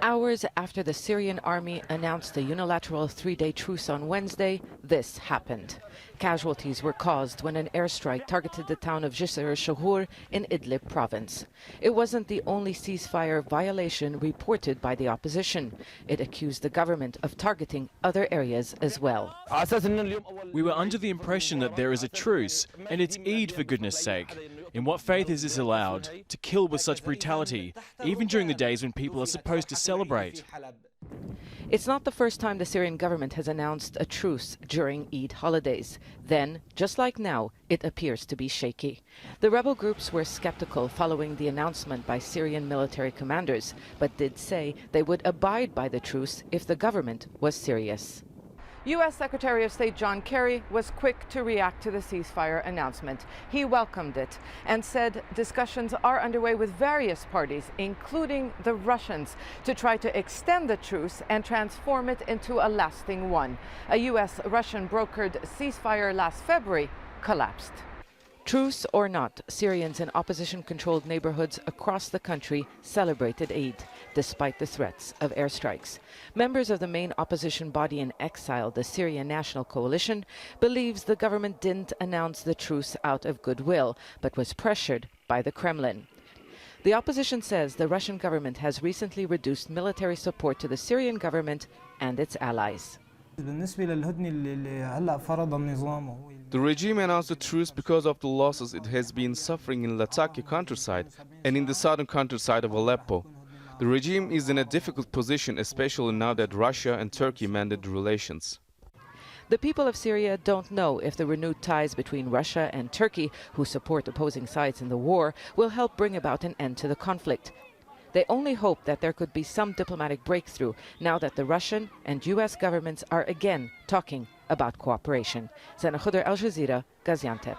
Hours after the Syrian army announced a unilateral 3-day truce on Wednesday, this happened. Casualties were caused when an airstrike targeted the town of Khodr in Idlib province. It wasn't the only ceasefire violation reported by the opposition. It accused the government of targeting other areas as well. We were under the impression that there is a truce, and it's Eid for goodness sake. In what faith is this allowed, to kill with such brutality, even during the days when people are supposed to celebrate? It's not the first time the Syrian government has announced a truce during Eid holidays. Then, just like now, it appears to be shaky. The rebel groups were skeptical following the announcement by Syrian military commanders, but did say they would abide by the truce if the government was serious. U.S. Secretary of State John Kerry was quick to react to the ceasefire announcement. He welcomed it and said discussions are underway with various parties, including the Russians, to try to extend the truce and transform it into a lasting one. A U.S.-Russian brokered ceasefire last February collapsed. Truce or not, Syrians in opposition-controlled neighborhoods across the country celebrated Eid, despite the threats of airstrikes. Members of the main opposition body in exile, the Syrian National Coalition, believes the government didn't announce the truce out of goodwill, but was pressured by the Kremlin. The opposition says the Russian government has recently reduced military support to the Syrian government and its allies. The regime announced a truce because of the losses it has been suffering in Latakia countryside and in the southern countryside of Aleppo. The regime is in a difficult position, especially now that Russia and Turkey mended relations. The people of Syria don't know if the renewed ties between Russia and Turkey, who support opposing sides in the war, will help bring about an end to the conflict. They only hope that there could be some diplomatic breakthrough now that the Russian and U.S. governments are again talking about cooperation. Zeina, Khodr, Aljazeera, Gaziantep.